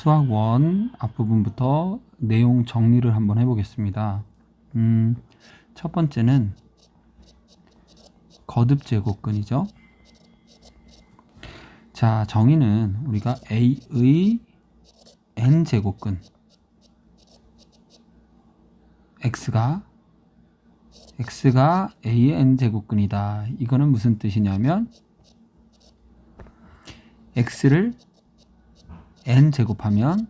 수학 1 앞부분부터 내용 정리를 한번 해보겠습니다. 첫 번째는 거듭 제곱근이죠. 자, 정의는 우리가 A의 n제곱근 X가 A의 n제곱근이다. 이거는 무슨 뜻이냐면 X를 n제곱하면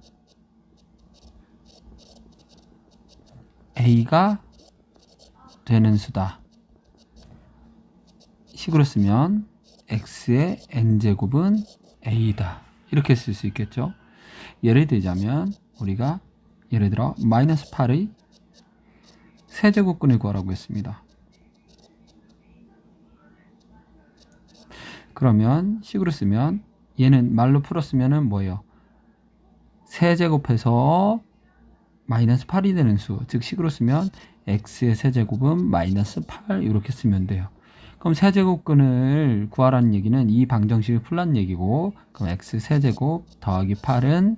A가 되는 수다. 식으로 쓰면 X의 n제곱은 A다. 이렇게 쓸 수 있겠죠. 예를 들자면 우리가 예를 들어 마이너스 8의 세제곱근을 구하라고 했습니다. 그러면 식으로 쓰면 얘는 말로 풀었으면 뭐예요? 세제곱해서 마이너스 8이 되는 수, 즉 식으로 쓰면 x의 세제곱은 마이너스 8 이렇게 쓰면 돼요. 그럼 세제곱근을 구하라는 얘기는 이 방정식을 풀란 얘기고, 그럼 x 세제곱 더하기 8은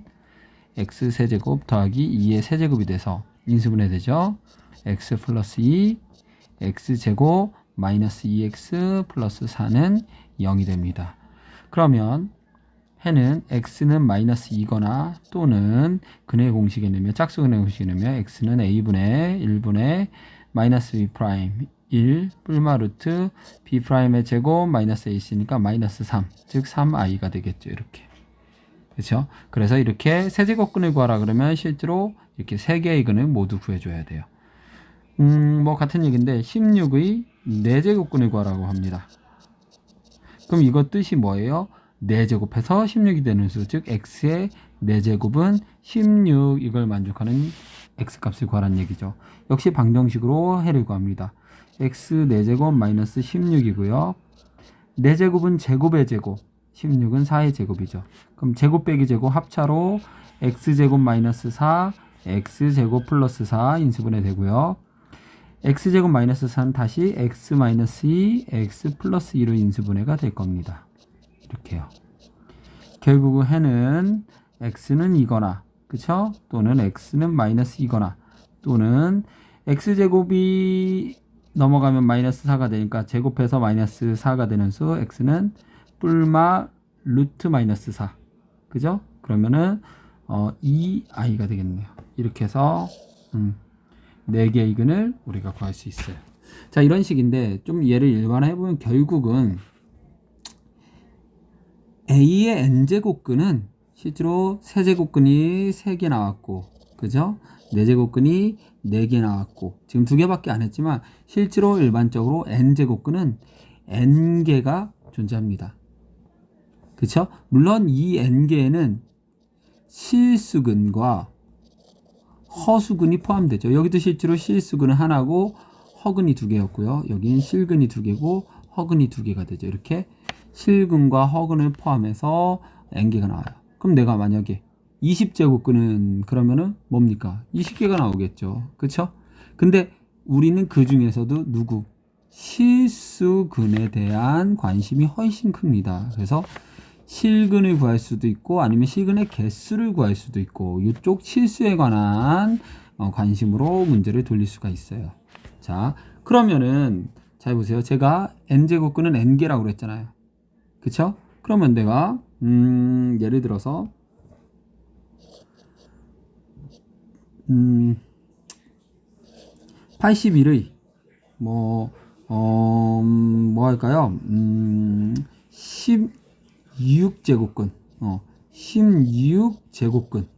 x 세제곱 더하기 2의 세제곱이 돼서 인수분해 되죠. x 플러스 2 x 제곱 마이너스 2x 플러스 4는 0이 됩니다. 그러면 해는 x는 마이너스 2거나 또는 근의 공식에 넣으면 짝수근의 공식에 넣으면 x는 a분의 1분의 마이너스 b 프라임 1 뿔마 루트 b 프라임의 제곱 마이너스 ac니까 마이너스 3, 즉 3i가 되겠죠. 이렇게. 그렇죠? 그래서 이렇게 세제곱근을 구하라 그러면 실제로 이렇게 세 개의 근을 모두 구해줘야 돼요. 뭐 같은 얘기인데 16의 4제곱근을 구하라고 합니다. 그럼 이거 뜻이 뭐예요? 4제곱해서 16이 되는 수, 즉 x의 4제곱은 16 이걸 만족하는 x값을 구하라는 얘기죠. 역시 방정식으로 해를 구합니다. x 4제곱 마이너스 16이고요. 4제곱은 제곱의 제곱, 16은 4의 제곱이죠. 그럼 제곱 빼기 제곱 합차로 x제곱 마이너스 4, x제곱 플러스 4 인수분해 되고요. x제곱 마이너스 4는 다시 x 마이너스 2, x 플러스 2로 인수분해가 될 겁니다. 이렇게요. 결국은 해는 x는 2거나, 그쵸? 또는 x는 마이너스 2거나, 또는 x제곱이 넘어가면 마이너스 4가 되니까 제곱해서 마이너스 4가 되는 수, x는 뿔마 루트 마이너스 4. 그죠? 그러면은 2i가 되겠네요. 이렇게 해서 4개의 근을 우리가 구할 수 있어요. 자, 이런 식인데 좀 얘를 일반화해보면 결국은 A의 n제곱근은 실제로 세제곱근이 3개 나왔고, 그죠? 4제곱근이 4개 나왔고, 지금 2개밖에 안 했지만 실제로 일반적으로 n제곱근은 n개가 존재합니다. 그쵸? 물론 이 n개에는 실수근과 허수근이 포함되죠. 여기도 실제로 실수근은 하나고 허근이 2개였고요. 여기는 실근이 2개고 허근이 2개가 되죠. 이렇게 실근과 허근을 포함해서 n개가 나와요. 그럼 내가 만약에 20제곱근은 그러면은 뭡니까? 20개가 나오겠죠. 그쵸? 근데 우리는 그 중에서도 누구? 실수근에 대한 관심이 훨씬 큽니다. 그래서 실근을 구할 수도 있고 아니면 실근의 개수를 구할 수도 있고 이쪽 실수에 관한 관심으로 문제를 돌릴 수가 있어요. 자, 그러면은 잘 보세요. 제가 n제곱근은 n개라고 그랬잖아요. 그쵸? 그러면 내가 예를 들어서 81의 뭐 할까요? 16제곱근 16제곱근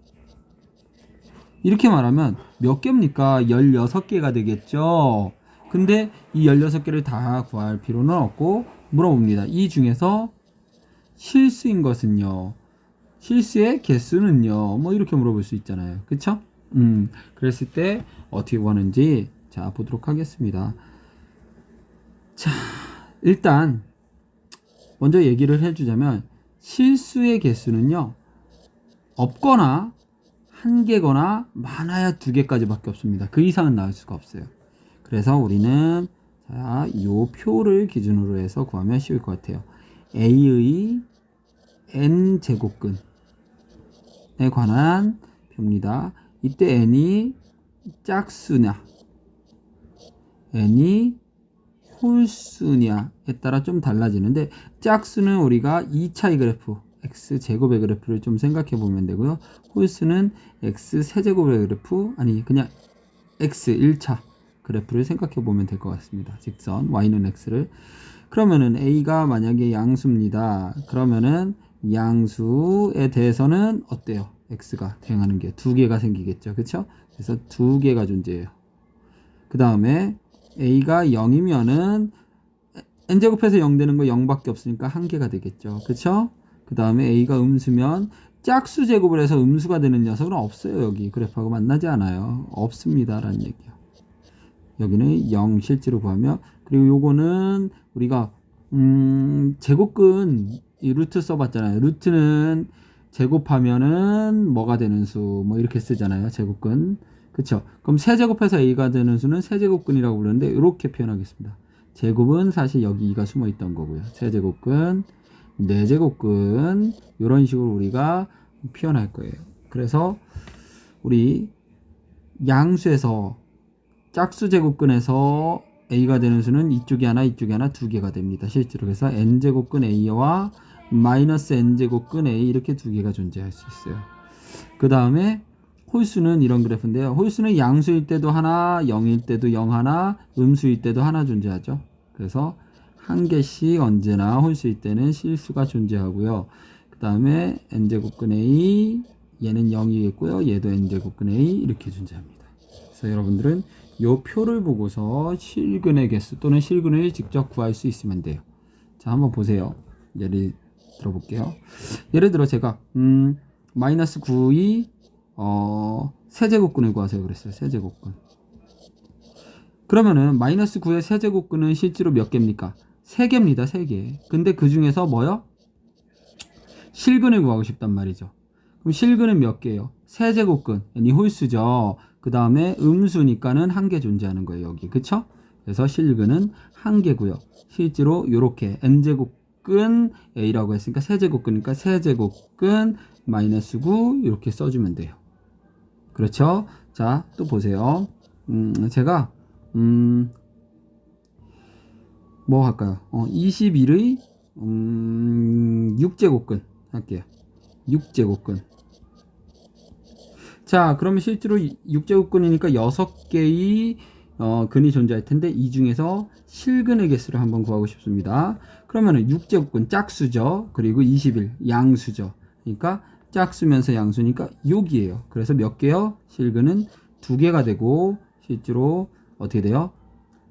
이렇게 말하면 몇 개입니까? 16개가 되겠죠. 근데 이 16개를 다 구할 필요는 없고 물어봅니다. 이 중에서 실수인 것은요, 실수의 개수는요, 뭐 이렇게 물어볼 수 있잖아요. 그쵸? 그랬을 때 어떻게 구하는지 자 보도록 하겠습니다. 자, 일단 먼저 얘기를 해주자면 실수의 개수는요, 없거나 1개거나 많아야 2개까지밖에 없습니다. 그 이상은 나올 수가 없어요. 그래서 우리는 자, 요 표를 기준으로 해서 구하면 쉬울 것 같아요. A의 n제곱근 관한 표입니다. 이때 n이 짝수냐 n이 홀수냐에 따라 좀 달라지는데, 짝수는 우리가 2차의 그래프 x제곱의 그래프를 좀 생각해 보면 되고요. 홀수는 x세제곱의 그래프, 아니 그냥 x 1차 그래프를 생각해 보면 될 것 같습니다. 직선 y는 x를. 그러면은 a가 만약에 양수입니다. 그러면은 양수에 대해서는 어때요? x가 대응하는 게 두 개가 생기겠죠. 그쵸? 그래서 두 개가 존재해요. 그 다음에 a가 0이면은 n제곱해서 0 되는 거 0밖에 없으니까 한 개가 되겠죠. 그쵸? 그 다음에 a가 음수면 짝수 제곱을 해서 음수가 되는 녀석은 없어요. 여기 그래프하고 만나지 않아요. 없습니다 라는 얘기예요. 여기는 0 실제로 구하며, 그리고 요거는 우리가 제곱근 이 루트 써봤잖아요. 루트는 제곱하면은 뭐가 되는 수 뭐 이렇게 쓰잖아요. 제곱근. 그쵸? 그럼 세제곱해서 a가 되는 수는 세제곱근이라고 부르는데 이렇게 표현하겠습니다. 제곱은 사실 여기 2가 숨어 있던 거고요. 세제곱근, 네제곱근 이런 식으로 우리가 표현할 거예요. 그래서 우리 양수에서 짝수 제곱근에서 a가 되는 수는 이쪽이 하나 이쪽이 하나 두 개가 됩니다. 실제로. 그래서 n제곱근 a와 마이너스 n제곱근 a 이렇게 두 개가 존재할 수 있어요. 그 다음에 홀수는 이런 그래프인데요. 홀수는 양수일 때도 하나, 0일 때도 0 하나, 음수일 때도 하나 존재하죠. 그래서 한 개씩 언제나 홀수일 때는 실수가 존재하고요. 그 다음에 n제곱근 a, 얘는 0이겠고요. 얘도 n제곱근 a 이렇게 존재합니다. 그래서 여러분들은 요 표를 보고서 실근의 개수 또는 실근을 직접 구할 수 있으면 돼요. 자, 한번 보세요. 예를 들어볼게요. 예를 들어 제가 마이너스 9이 세제곱근을 구하세요 그랬어요. 세제곱근. 그러면은 마이너스 9의 세제곱근은 실제로 몇 개입니까? 3개입니다. 3개. 근데 그 중에서 뭐요? 실근을 구하고 싶단 말이죠. 그럼 실근은 몇 개예요? 세제곱근, 이 홀수죠. 그 다음에 음수니까는 한 개 존재하는 거예요. 여기. 그쵸? 그래서 실근은 한 개고요. 실제로 이렇게 n제곱근 a라고 했으니까 세제곱근이니까 세제곱근 마이너스 9 이렇게 써주면 돼요. 그렇죠? 자, 또 보세요. 제가 뭐 할까요? 21의 6제곱근 할게요. 6제곱근. 자, 그러면 실제로 6제곱근이니까 6개의 근이 존재할 텐데 이 중에서 실근의 개수를 한번 구하고 싶습니다. 그러면은 6제곱근 짝수죠. 그리고 21 양수죠. 그러니까 짝수면서 양수니까 6이에요. 그래서 몇 개요? 실근은 2개가 되고 실제로 어떻게 돼요?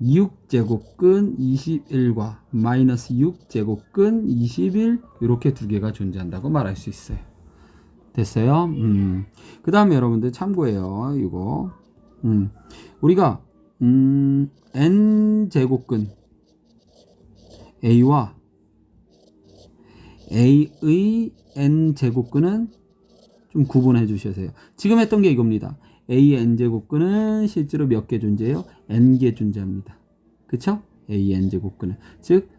6제곱근 21과 마이너스 6제곱근 21 이렇게 두 개가 존재한다고 말할 수 있어요. 됐어요? 그 다음에 여러분들 참고해요. 이거 우리가 n제곱근 a와 a의 n제곱근은 좀 구분해 주셔야 돼요. 지금 했던 게 이겁니다. a의 n제곱근은 실제로 몇 개 존재해요? n개 존재합니다. 그쵸? a의 n제곱근은. 즉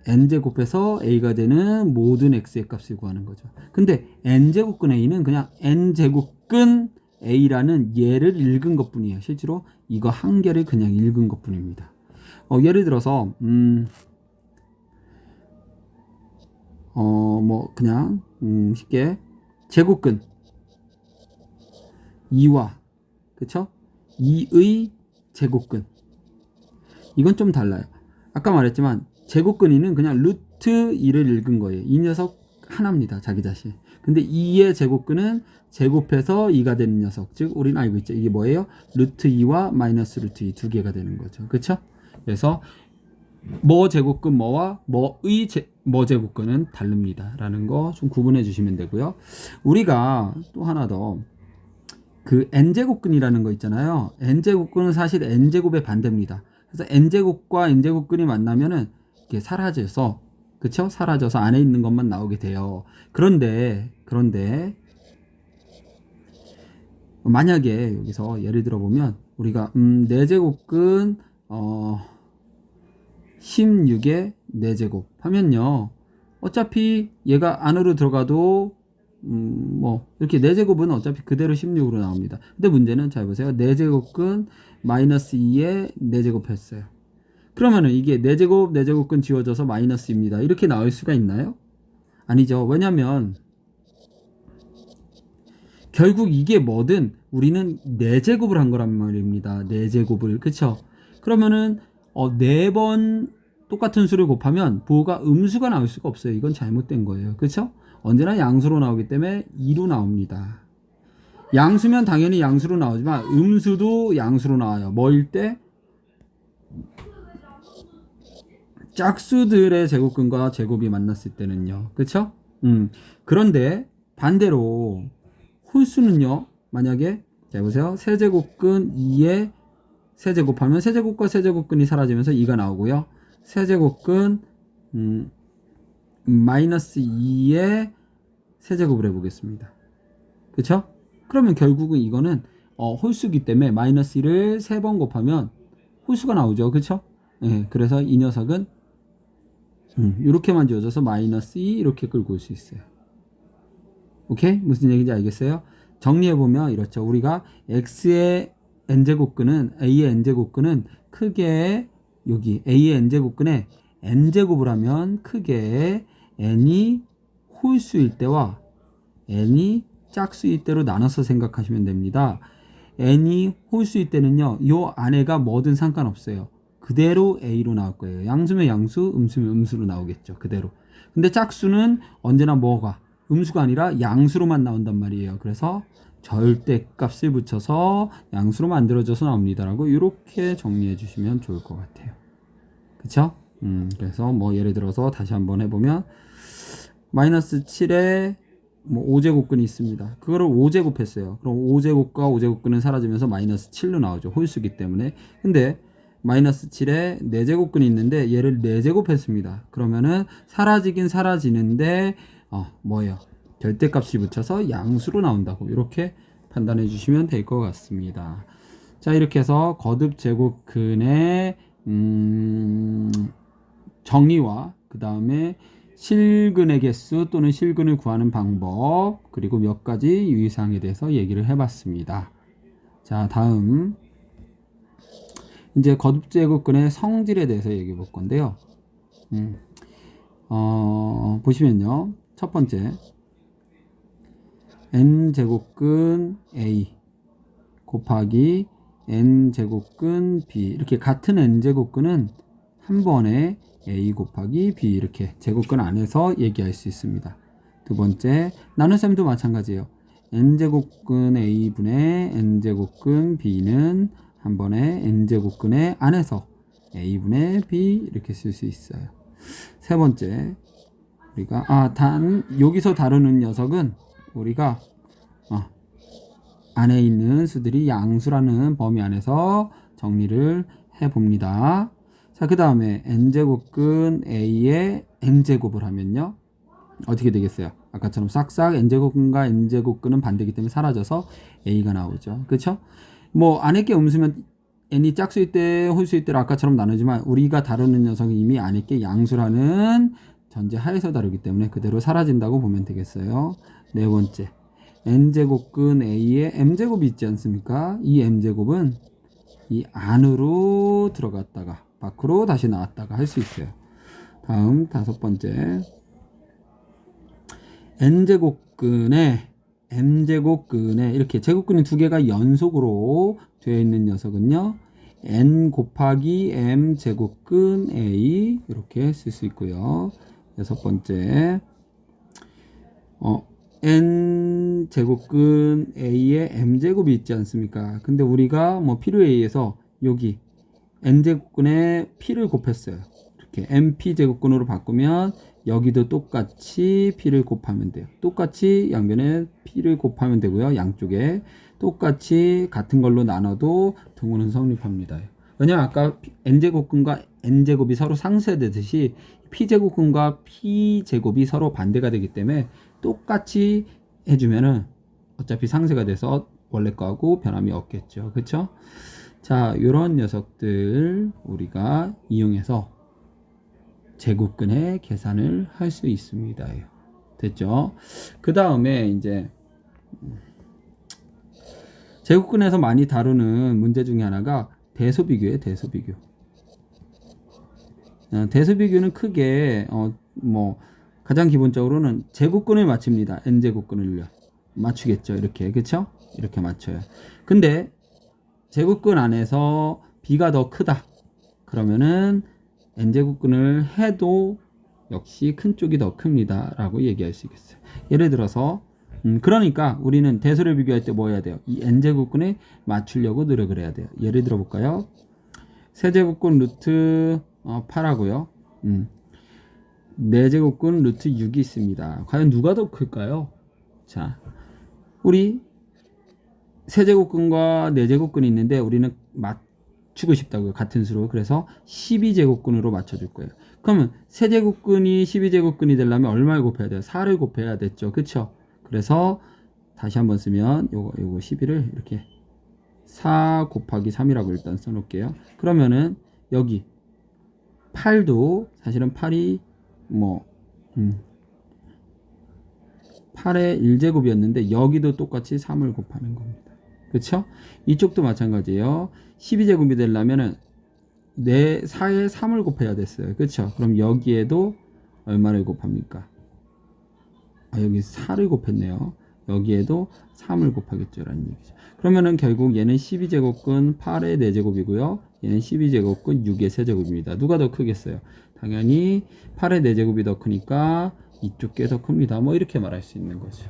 n제곱해서 a가 되는 모든 x의 값을 구하는 거죠. 근데 n제곱근 a는 그냥 n제곱근 a라는 얘를 읽은 것 뿐이에요. 실제로 이거 한 개를 그냥 읽은 것 뿐입니다. 예를 들어서 뭐 그냥 쉽게 제곱근 2와 그쵸? 2의 제곱근 이건 좀 달라요. 아까 말했지만 제곱근 2는 그냥 루트 2를 읽은 거예요. 이 녀석 하나입니다. 자기 자신. 근데 2의 제곱근은 제곱해서 2가 되는 녀석. 즉 우리는 알고 있죠. 이게 뭐예요? 루트 2와 마이너스 루트 2 두 개가 되는 거죠. 그쵸? 그래서 뭐 제곱근 뭐와 뭐의 뭐 제곱근은 다릅니다. 라는 거 좀 구분해 주시면 되고요. 우리가 또 하나 더 그 n제곱근이라는 거 있잖아요. n제곱근은 사실 n제곱의 반대입니다. 그래서 n제곱과 n제곱근이 만나면은 이게 사라져서 그쵸? 사라져서 안에 있는 것만 나오게 돼요. 그런데 만약에 여기서 예를 들어 보면 우리가 4제곱근 16의 4제곱 하면요. 어차피 얘가 안으로 들어가도 뭐 이렇게 4제곱은 어차피 그대로 16으로 나옵니다. 근데 문제는 잘 보세요. 4제곱근 마이너스 2에 4제곱 했어요. 그러면은 이게 4제곱근 지워져서 마이너스입니다. 이렇게 나올 수가 있나요? 아니죠. 왜냐면 결국 이게 뭐든 우리는 4제곱을 한 거란 말입니다. 4제곱을. 그쵸? 그러면은 4번 똑같은 수를 곱하면 부호가 음수가 나올 수가 없어요. 이건 잘못된 거예요. 그쵸? 언제나 양수로 나오기 때문에 2로 나옵니다. 양수면 당연히 양수로 나오지만 음수도 양수로 나와요. 뭐일 때? 짝수들의 제곱근과 제곱이 만났을 때는요. 그쵸? 그런데 반대로 홀수는요. 만약에 자 보세요. 세제곱근 2에 세제곱하면 세제곱과 세제곱근이 사라지면서 2가 나오고요. 세제곱근 마이너스 2에 세제곱을 해보겠습니다. 그쵸? 그러면 결국은 이거는 홀수기 때문에 마이너스 1을 3번 곱하면 홀수가 나오죠. 그쵸? 예, 그래서 이 녀석은 이렇게만 지워져서 마이너스 2 이렇게 끌고 올 수 있어요. 오케이? 무슨 얘기인지 알겠어요? 정리해보면 이렇죠. 우리가 x의 n제곱근은 a의 n제곱근은 크게 여기 a의 n제곱근에 n제곱을 하면 크게 n이 홀수일 때와 n이 짝수일 때로 나눠서 생각하시면 됩니다. n이 홀수일 때는요. 요 안에가 뭐든 상관없어요. 그대로 a로 나올 거예요. 양수면 양수, 음수면 음수로 나오겠죠. 그대로. 근데 짝수는 언제나 뭐가? 음수가 아니라 양수로만 나온단 말이에요. 그래서 절대값을 붙여서 양수로 만들어져서 나옵니다라고 이렇게 정리해 주시면 좋을 것 같아요. 그쵸? 그래서 뭐 예를 들어서 다시 한번 해보면 마이너스 7에 뭐 5제곱근이 있습니다. 그거를 5제곱 했어요. 그럼 5제곱과 5제곱근은 사라지면서 마이너스 7로 나오죠. 홀수기 때문에. 근데 마이너스 7에 4제곱근이 있는데 얘를 4제곱 했습니다. 그러면은 사라지긴 사라지는데 뭐예요? 절대값이 붙여서 양수로 나온다고 이렇게 판단해 주시면 될 것 같습니다. 자, 이렇게 해서 거듭 제곱근의 정의와 그 다음에 실근의 개수 또는 실근을 구하는 방법 그리고 몇 가지 유의사항에 대해서 얘기를 해봤습니다. 자, 다음 이제 거듭제곱근의 성질에 대해서 얘기해 볼 건데요. 보시면요. 첫 번째 n제곱근 a 곱하기 n제곱근 b 이렇게 같은 n제곱근은 한 번에 a 곱하기 b 이렇게 제곱근 안에서 얘기할 수 있습니다. 두 번째 나눗셈도 마찬가지예요. n제곱근 a분의 n제곱근 b는 한 번에 n제곱근의 안에서 a분의 b 이렇게 쓸 수 있어요. 세 번째 우리가 여기서 다루는 녀석은 우리가 안에 있는 수들이 양수라는 범위 안에서 정리를 해봅니다. 자, 그 다음에 n제곱근 a의 n제곱을 하면요. 어떻게 되겠어요? 아까처럼 싹싹 n제곱근과 n제곱근은 반대이기 때문에 사라져서 a가 나오죠. 그쵸? 뭐 안에 게 음수면 n이 짝수일 때 홀수일 때로 아까처럼 나누지만 우리가 다루는 녀석이 이미 안에 게 양수라는 전제 하에서 다루기 때문에 그대로 사라진다고 보면 되겠어요. 네 번째 n제곱근 a의 m제곱이 있지 않습니까? 이 m제곱은 이 안으로 들어갔다가 밖으로 다시 나왔다가 할 수 있어요. 다음 다섯 번째 n제곱근에 m제곱근에 이렇게 제곱근이 두 개가 연속으로 되어 있는 녀석은요. n 곱하기 m 제곱근 a 이렇게 쓸 수 있고요. 여섯 번째 n 제곱근 a의 m제곱이 있지 않습니까? 근데 우리가 뭐 필요에 의해서 여기 n 제곱근에 p를 곱했어요. 이렇게 mp 제곱근으로 바꾸면 여기도 똑같이 p를 곱하면 돼요. 똑같이 양변에 p를 곱하면 되고요. 양쪽에 똑같이 같은 걸로 나눠도 등호는 성립합니다. 왜냐면 아까 n제곱근과 n제곱이 서로 상쇄되듯이 p제곱근과 p제곱이 서로 반대가 되기 때문에 똑같이 해주면은 어차피 상쇄가 돼서 원래 거하고 변함이 없겠죠. 그쵸? 자, 요런 녀석들 우리가 이용해서 제곱근의 계산을 할 수 있습니다. 됐죠? 그 다음에 이제 제곱근에서 많이 다루는 문제 중에 하나가 대소비교예요. 대소비교. 대소비교는 크게 뭐 가장 기본적으로는 제곱근을 맞춥니다. n제곱근을요. 맞추겠죠. 이렇게. 그쵸? 이렇게 맞춰요. 근데 제곱근 안에서 b가 더 크다. 그러면은 n제곱근을 해도 역시 큰 쪽이 더 큽니다. 라고 얘기할 수 있겠어요. 예를 들어서 그러니까 우리는 대소를 비교할 때 뭐 해야 돼요? 이 n제곱근에 맞추려고 노력을 해야 돼요. 예를 들어 볼까요? 세제곱근 루트 8하고요. 4제곱근 루트 6이 있습니다. 과연 누가 더 클까요? 자, 우리 세제곱근과 4제곱근이 있는데 우리는 맞추고 싶다고요. 같은 수로. 그래서 12제곱근으로 맞춰줄 거예요. 그러면 세제곱근이 12제곱근이 되려면 얼마를 곱해야 돼요? 4를 곱해야 됐죠. 그쵸? 그래서 다시 한번 쓰면 요거 12를 이렇게 4 곱하기 3이라고 일단 써놓을게요. 그러면은 여기 8도 사실은 8이 뭐 8의 1제곱이었는데 여기도 똑같이 3을 곱하는 겁니다. 그쵸? 이쪽도 마찬가지예요. 12제곱이 되려면은 4에 3을 곱해야 됐어요. 그쵸? 그럼 여기에도 얼마를 곱합니까? 여기 4를 곱했네요. 여기에도 3을 곱하겠죠 라는 얘기죠. 그러면은 결국 얘는 12제곱근 8의 4제곱이고요. 얘는 12제곱근 6의 세제곱입니다. 누가 더 크겠어요? 당연히 8의 4제곱이 더 크니까 이쪽 게 더 큽니다. 뭐 이렇게 말할 수 있는 거죠.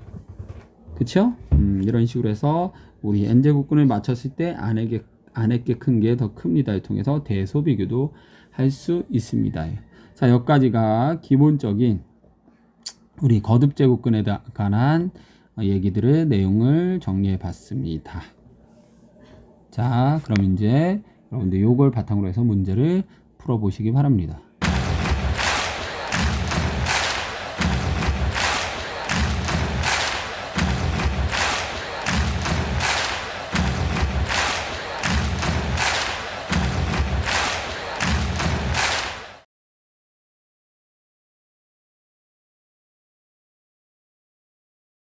그쵸? 이런 식으로 해서 우리 n제곱근을 맞췄을 때 안에 게 큰 게 더 큽니다를 통해서 대소비교도 할 수 있습니다. 자, 여기까지가 기본적인 우리 거듭제곱근에 관한 얘기들의 내용을 정리해 봤습니다. 자, 그럼 이제 여러분들 요걸 바탕으로 해서 문제를 풀어 보시기 바랍니다.